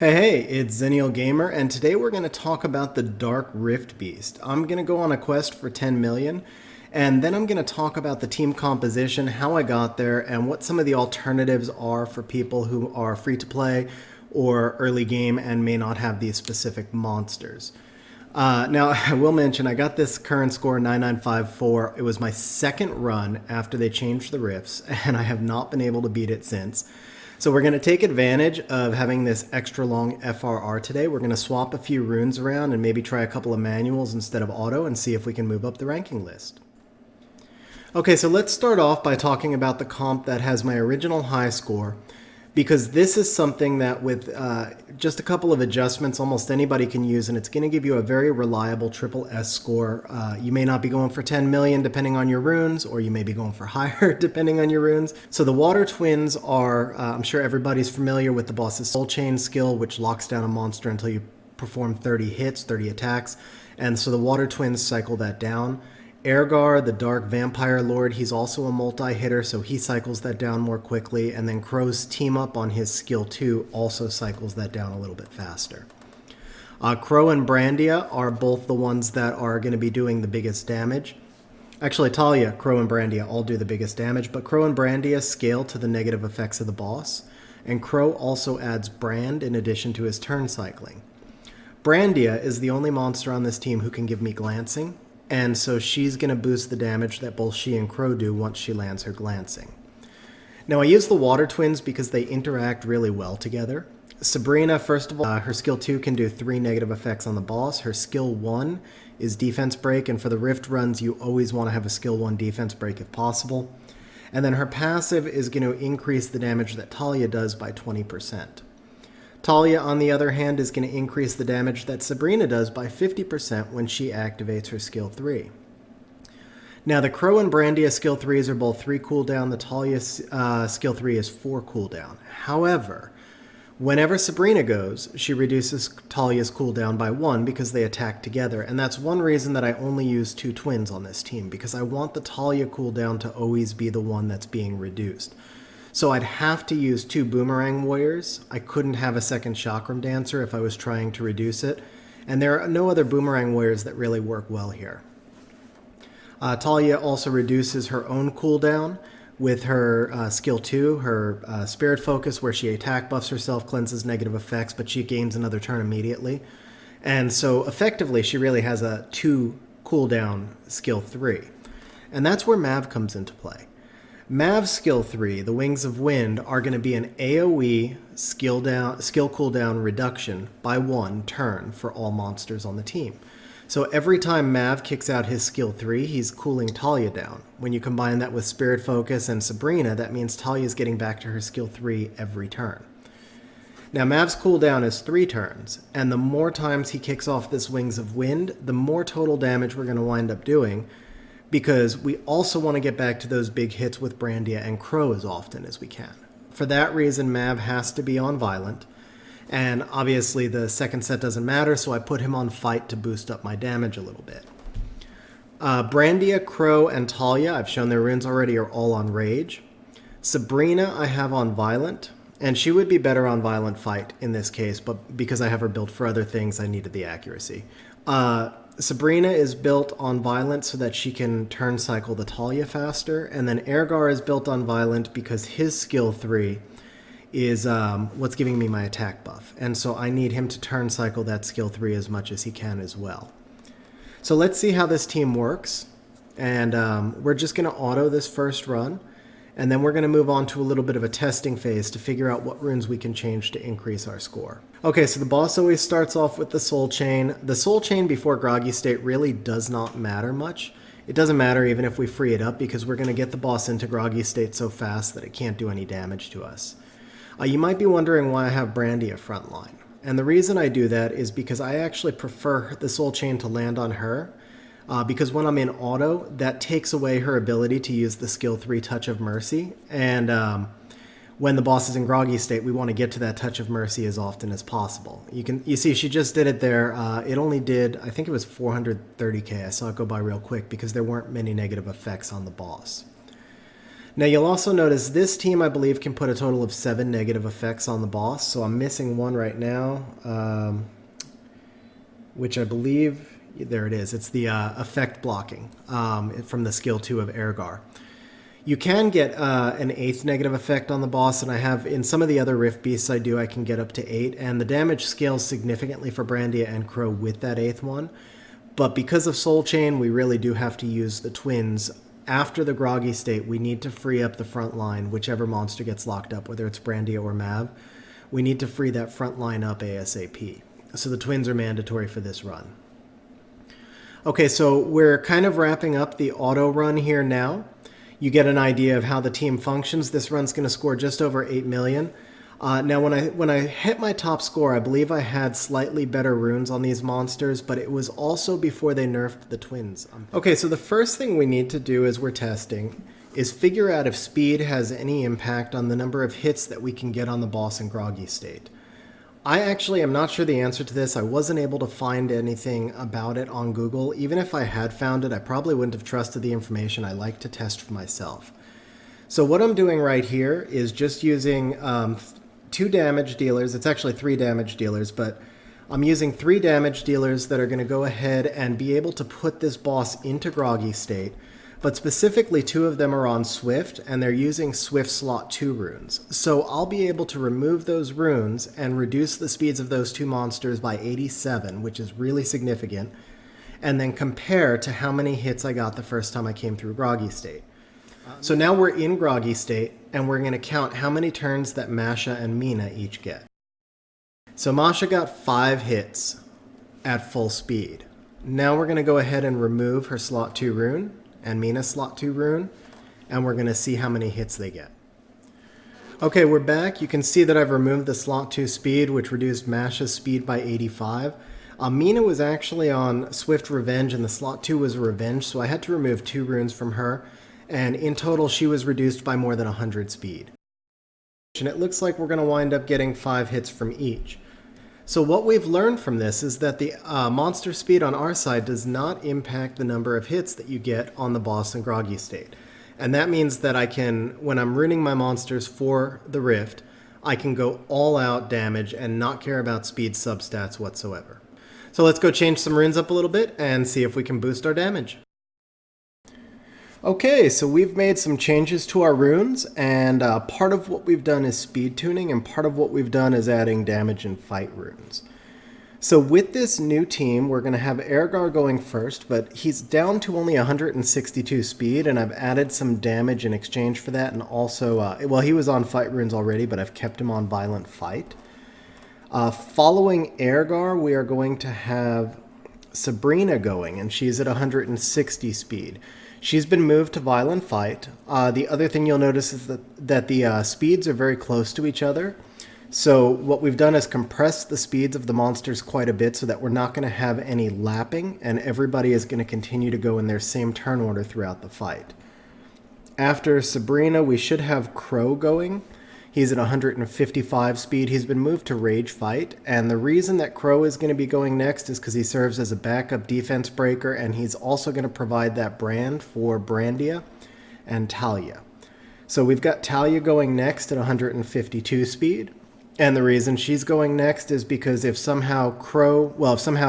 Hey, it's Zennial Gamer, and today we're going to talk about the Dark Rift Beast. I'm going to go on a quest for 10 million, and then I'm going to talk about the team composition, how I got there, and what some of the alternatives are for people who are free to play or early game and may not have these specific monsters. Now, I will mention I got this current score 9954. It was my second run after they changed the rifts, and I have not been able to beat it since. So we're going to take advantage of having this extra long FRR today. We're going to swap a few runes around and maybe try a couple of manuals instead of auto and see if we can move up the ranking list. Okay, so let's start off by talking about the comp that has my original high score, because this is something that with just a couple of adjustments almost anybody can use, and it's going to give you a very reliable triple S score. You may not be going for 10 million depending on your runes, or you may be going for higher depending on your runes. So the Water Twins are, I'm sure everybody's familiar with the boss's Soul Chain skill, which locks down a monster until you perform 30 hits, 30 attacks, and so the Water Twins cycle that down. Ergar, the Dark Vampire Lord, he's also a multi-hitter, so he cycles that down more quickly, and then Crow's team up on his skill 2 also cycles that down a little bit faster. Crow and Brandia are both the ones that are going to be doing the biggest damage. Actually, Talia, Crow and Brandia all do the biggest damage, but Crow and Brandia scale to the negative effects of the boss, and Crow also adds Brand in addition to his turn cycling. Brandia is the only monster on this team who can give me glancing, and so she's going to boost the damage that both she and Crow do once she lands her glancing. Now I use the Water Twins because they interact really well together. Sabrina, first of all, her skill 2 can do 3 negative effects on the boss. Her skill 1 is defense break, and for the Rift runs you always want to have a skill 1 defense break if possible. And then her passive is going to increase the damage that Talia does by 20%. Talia, on the other hand, is going to increase the damage that Sabrina does by 50% when she activates her skill 3. Now, the Crow and Brandia skill 3s are both 3 cooldown. The Talia skill 3 is 4 cooldown. However, whenever Sabrina goes, she reduces Talia's cooldown by 1 because they attack together. And that's one reason that I only use 2 twins on this team, because I want the Talia cooldown to always be the one that's being reduced. So I'd have to use 2 Boomerang Warriors. I couldn't have a second Chakram Dancer if I was trying to reduce it. And there are no other Boomerang Warriors that really work well here. Talia also reduces her own cooldown with her skill 2, her Spirit Focus, where she attack buffs herself, cleanses negative effects, but she gains another turn immediately. And so effectively she really has a 2 cooldown skill 3. And that's where Mav comes into play. Mav's skill 3, the Wings of Wind, are going to be an AoE skill cooldown reduction by 1 turn for all monsters on the team. So every time Mav kicks out his skill 3, he's cooling Talia down. When you combine that with Spirit Focus and Sabrina, that means Talia's getting back to her skill 3 every turn. Now Mav's cooldown is 3 turns, and the more times he kicks off this Wings of Wind, the more total damage we're going to wind up doing, because we also want to get back to those big hits with Brandia and Crow as often as we can. For that reason, Mav has to be on Violent, and obviously the second set doesn't matter, so I put him on Fight to boost up my damage a little bit. Brandia, Crow, and Talia, I've shown their runes already, are all on Rage. Sabrina I have on Violent, and she would be better on Violent Fight in this case, but because I have her built for other things, I needed the accuracy. Sabrina is built on Violent so that she can turn cycle the Talia faster, and then Ergar is built on Violent because his skill 3 is what's giving me my attack buff, and so I need him to turn cycle that skill 3 as much as he can as well. So let's see how this team works, and we're just going to auto this first run, and then we're going to move on to a little bit of a testing phase to figure out what runes we can change to increase our score. Okay, so the boss always starts off with the Soul Chain. The Soul Chain before Groggy State really does not matter much. It doesn't matter even if we free it up, because we're going to get the boss into Groggy State so fast that it can't do any damage to us. You might be wondering why I have Brandia frontline. And the reason I do that is because I actually prefer the Soul Chain to land on her, because when I'm in auto, that takes away her ability to use the skill 3 Touch of Mercy, and when the boss is in Groggy State, we want to get to that Touch of Mercy as often as possible. You see she just did it there. It only did, I think it was 430k. I saw it go by real quick because there weren't many negative effects on the boss. Now you'll also notice this team, I believe, can put a total of 7 negative effects on the boss. So I'm missing one right now, which I believe, there it is. It's the effect blocking from the skill 2 of Ergar. You can get an 8th negative effect on the boss, and I have, in some of the other Rift Beasts I can get up to 8, and the damage scales significantly for Brandia and Crow with that 8th one. But because of Soul Chain, we really do have to use the twins. After the groggy state, we need to free up the front line, whichever monster gets locked up, whether it's Brandia or Mav. We need to free that front line up ASAP. So the twins are mandatory for this run. Okay, so we're kind of wrapping up the auto run here now. You get an idea of how the team functions. This run's going to score just over 8 million. Now, when I hit my top score, I believe I had slightly better runes on these monsters, but it was also before they nerfed the twins. Okay, so the first thing we need to do as we're testing is figure out if speed has any impact on the number of hits that we can get on the boss in groggy state. I actually am not sure the answer to this. I wasn't able to find anything about it on Google. Even if I had found it, I probably wouldn't have trusted the information. I like to test for myself. So what I'm doing right here is just using 2 damage dealers. It's actually 3 damage dealers, but I'm using 3 damage dealers that are going to go ahead and be able to put this boss into groggy state. But specifically 2 of them are on Swift, and they're using Swift slot 2 runes. So I'll be able to remove those runes and reduce the speeds of those 2 monsters by 87, which is really significant, and then compare to how many hits I got the first time I came through groggy state. So now we're in groggy state, and we're going to count how many turns that Masha and Mina each get. So Masha got 5 hits at full speed. Now we're going to go ahead and remove her slot 2 rune, and Mina's slot 2 rune, and we're going to see how many hits they get. Okay, we're back. You can see that I've removed the slot 2 speed, which reduced Masha's speed by 85. Mina was actually on Swift Revenge, and the slot 2 was Revenge, so I had to remove 2 runes from her, and in total she was reduced by more than 100 speed. And it looks like we're going to wind up getting 5 hits from each. So what we've learned from this is that the monster speed on our side does not impact the number of hits that you get on the boss in groggy state. And that means that I can, when I'm runing my monsters for the Rift, I can go all out damage and not care about speed substats whatsoever. So let's go change some runes up a little bit and see if we can boost our damage. Okay, so we've made some changes to our runes, and part of what we've done is speed tuning, and part of what we've done is adding damage and fight runes. So with this new team, we're going to have Ergar going first, but he's down to only 162 speed, and I've added some damage in exchange for that, and also, well, he was on fight runes already, but I've kept him on violent fight. Following Ergar, we are going to have Sabrina going, and she's at 160 speed. She's been moved to Violent Fight. The other thing you'll notice is that the speeds are very close to each other. So what we've done is compress the speeds of the monsters quite a bit so that we're not going to have any lapping, and everybody is going to continue to go in their same turn order throughout the fight. After Sabrina, we should have Crow going. He's at 155 speed. He's been moved to Rage Fight, and the reason that Crow is going to be going next is because he serves as a backup defense breaker, and he's also going to provide that brand for Brandia and Talia. So we've got Talia going next at 152 speed, and the reason she's going next is because if somehow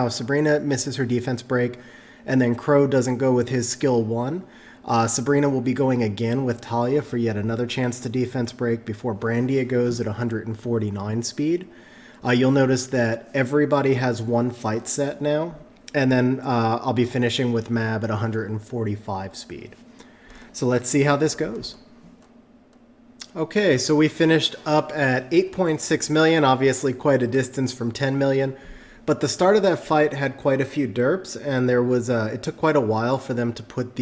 Sabrina misses her defense break, and then Crow doesn't go with his skill 1, Sabrina will be going again with Talia for yet another chance to defense break before Brandia goes at 149 speed. You'll notice that everybody has 1 fight set now, and then I'll be finishing with Mab at 145 speed. So let's see how this goes. Okay, so we finished up at 8.6 million, obviously quite a distance from 10 million. But the start of that fight had quite a few derps, and there was it took quite a while for them to put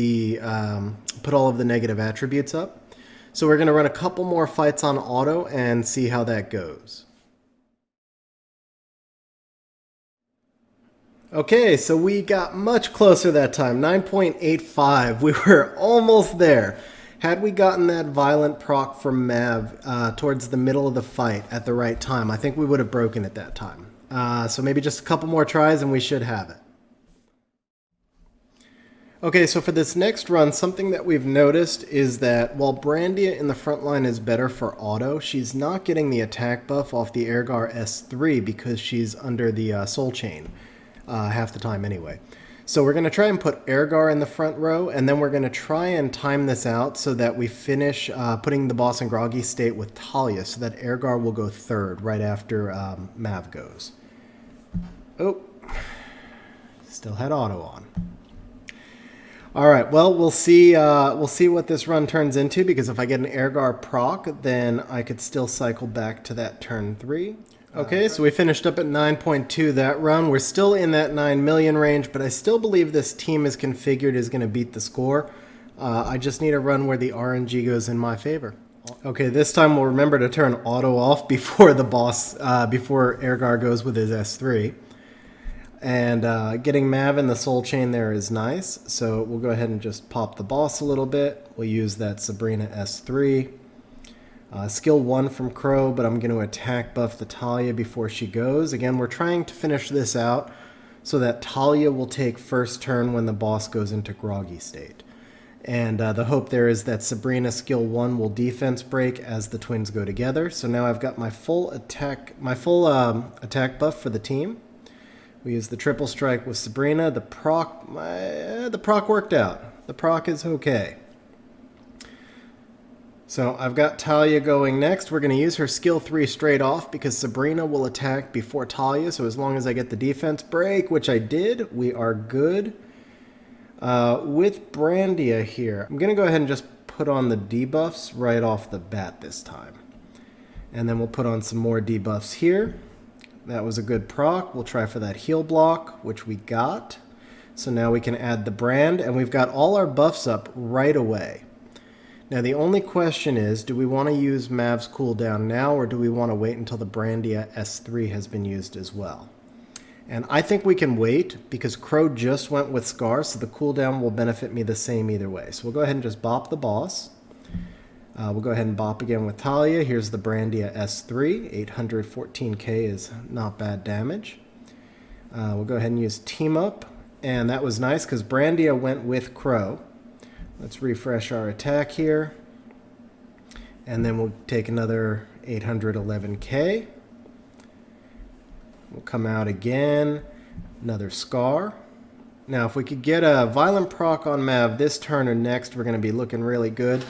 all of the negative attributes up. So we're going to run a couple more fights on auto and see how that goes. Okay, so we got much closer that time, 9.85. We were almost there. Had we gotten that violent proc from Mav towards the middle of the fight at the right time, I think we would have broken it that time. So maybe just a couple more tries and we should have it. Okay, so for this next run, something that we've noticed is that while Brandia in the front line is better for auto, she's not getting the attack buff off the Ergar S3 because she's under the Soul Chain half the time anyway. So we're going to try and put Ergar in the front row, and then we're going to try and time this out so that we finish putting the boss in groggy state with Talia, so that Ergar will go third right after Mav goes. Oh, still had auto on. All right, well, we'll see what this run turns into, because if I get an Ergar proc, then I could still cycle back to that turn 3. Okay, so we finished up at 9.2 that run. We're still in that 9 million range, but I still believe this team is configured is going to beat the score. I just need a run where the RNG goes in my favor. Okay, this time we'll remember to turn auto off before the boss, before Ergar goes with his S3. And getting Mav in the Soul Chain there is nice, so we'll go ahead and just pop the boss a little bit. We'll use that Sabrina S3. Skill 1 from Crow, but I'm going to attack buff the Talia before she goes. Again, we're trying to finish this out so that Talia will take first turn when the boss goes into groggy state. And the hope there is that Sabrina skill 1 will defense break as the twins go together. So now I've got my full attack buff for the team. We use the triple strike with Sabrina. The proc worked out. The proc is okay. So I've got Talia going next. We're going to use her skill 3 straight off because Sabrina will attack before Talia. So as long as I get the defense break, which I did, we are good. With Brandia here, I'm going to go ahead and just put on the debuffs right off the bat this time. And then we'll put on some more debuffs here. That was a good proc. We'll try for that heal block, which we got. So now we can add the brand, and we've got all our buffs up right away. Now the only question is, do we want to use Mav's cooldown now, or do we want to wait until the Brandia S3 has been used as well? And I think we can wait, because Crow just went with Scar, so the cooldown will benefit me the same either way. So we'll go ahead and just bop the boss. We'll go ahead and bop again with Talia. Here's the Brandia S3. 814k is not bad damage. We'll go ahead and use Team Up. And that was nice because Brandia went with Crow. Let's refresh our attack here. And then we'll take another 811k. We'll come out again. Another Scar. Now, if we could get a Violent Proc on Mav this turn or next, we're going to be looking really good.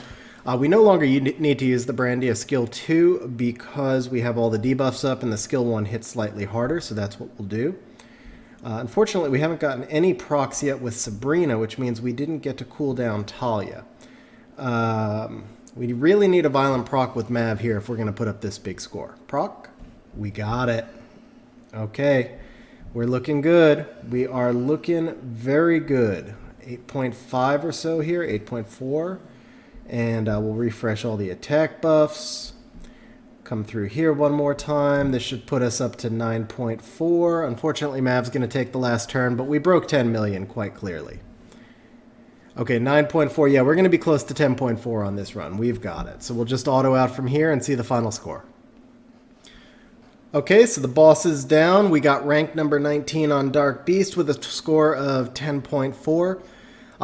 We no longer need to use the Brandia skill 2 because we have all the debuffs up and the skill 1 hits slightly harder, so that's what we'll do. Unfortunately, we haven't gotten any procs yet with Sabrina, which means we didn't get to cool down Talia. We really need a violent proc with Mav here if we're going to put up this big score. Proc, we got it. Okay, we're looking good. We are looking very good. 8.5 or so here, 8.4. And we'll refresh all the attack buffs. Come through here one more time. This should put us up to 9.4. Unfortunately, Mav's going to take the last turn, but we broke 10 million quite clearly. Okay, 9.4. Yeah, we're going to be close to 10.4 on this run. We've got it. So we'll just auto out from here and see the final score. Okay, so the boss is down. We got rank number 19 on Dark Beast with a score of 10.4.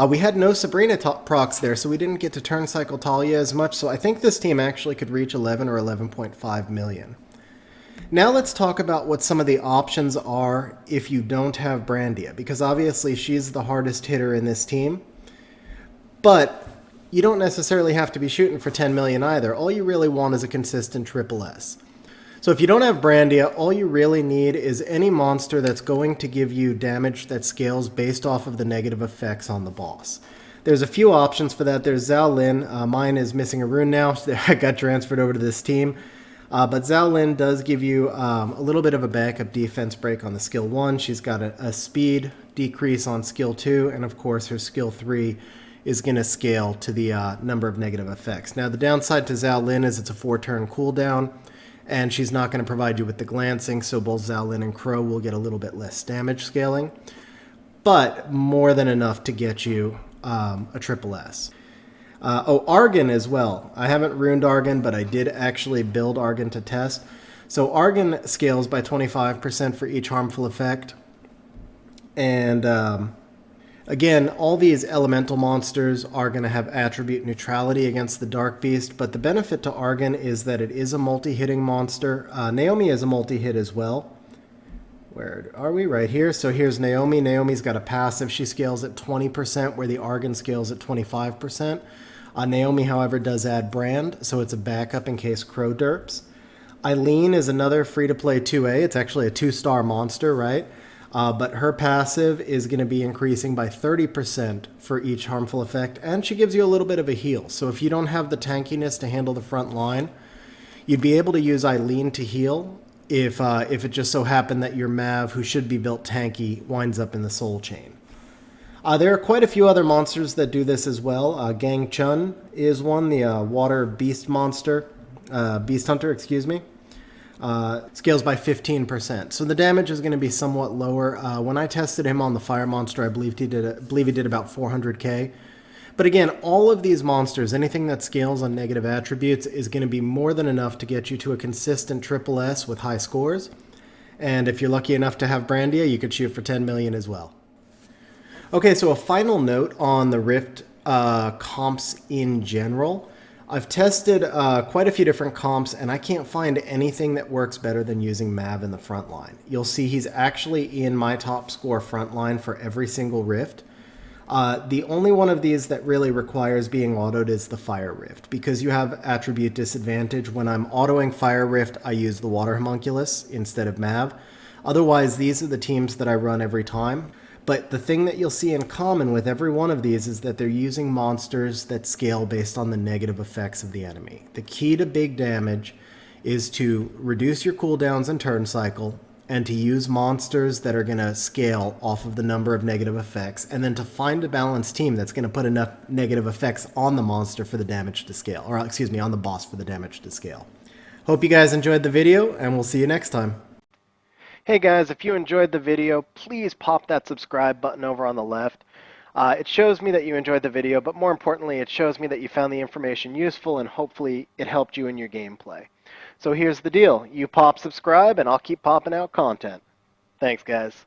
We had no Sabrina procs there, so we didn't get to turn cycle Talia as much, so I think this team actually could reach 11 or 11.5 million. Now let's talk about what some of the options are if you don't have Brandia, because obviously she's the hardest hitter in this team, but you don't necessarily have to be shooting for 10 million either. All you really want is a consistent triple S. So if you don't have Brandia, all you really need is any monster that's going to give you damage that scales based off of the negative effects on the boss. There's a few options for that. There's Zhao Lin. Mine is missing a rune now. So I got transferred over to this team. But Zhao Lin does give you a little bit of a backup defense break on the skill 1. She's got a speed decrease on skill 2. And of course, her skill 3 is going to scale to the number of negative effects. Now, the downside to Zhao Lin is it's a 4-turn cooldown. And she's not going to provide you with the glancing, so both Zhao Lin and Crow will get a little bit less damage scaling, but more than enough to get you a triple S. Argon as well. I haven't runed Argon, but I did actually build Argon to test. So Argon scales by 25% for each harmful effect, and Again, all these elemental monsters are going to have attribute neutrality against the Dark Beast, but the benefit to Argon is that it is a multi-hitting monster. Naomi is a multi-hit as well. Where are we? Right here. So here's Naomi. Naomi's got a passive. She scales at 20%, where the Argon scales at 25%. Naomi, however, does add Brand, so it's a backup in case Crow derps. Eileen is another free-to-play 2A. It's actually a 2-star monster, right? But her passive is going to be increasing by 30% for each harmful effect, and she gives you a little bit of a heal. So if you don't have the tankiness to handle the front line, you'd be able to use Eileen to heal if it just so happened that your Mav, who should be built tanky, winds up in the Soul Chain. There are quite a few other monsters that do this as well. Gang Chun is one, the water beast monster, beast hunter, excuse me. Scales by 15%. So the damage is going to be somewhat lower. When I tested him on the fire monster, I believe he did about 400k. But again, all of these monsters, anything that scales on negative attributes, is going to be more than enough to get you to a consistent triple S with high scores. And if you're lucky enough to have Brandia, you could shoot for 10 million as well. Okay, so a final note on the Rift comps in general. I've tested quite a few different comps, and I can't find anything that works better than using Mav in the front line. You'll see he's actually in my top score front line for every single Rift. The only one of these that really requires being autoed is the Fire Rift, because you have attribute disadvantage. When I'm autoing Fire Rift, I use the Water Homunculus instead of Mav. Otherwise, these are the teams that I run every time. But the thing that you'll see in common with every one of these is that they're using monsters that scale based on the negative effects of the enemy. The key to big damage is to reduce your cooldowns and turn cycle, and to use monsters that are going to scale off of the number of negative effects, and then to find a balanced team that's going to put enough negative effects on the monster for the damage to scale, or excuse me, on the boss for the damage to scale. Hope you guys enjoyed the video, and we'll see you next time. Hey guys, if you enjoyed the video, please pop that subscribe button over on the left. It shows me that you enjoyed the video, but more importantly, it shows me that you found the information useful and hopefully it helped you in your gameplay. So here's the deal. You pop subscribe and I'll keep popping out content. Thanks, guys.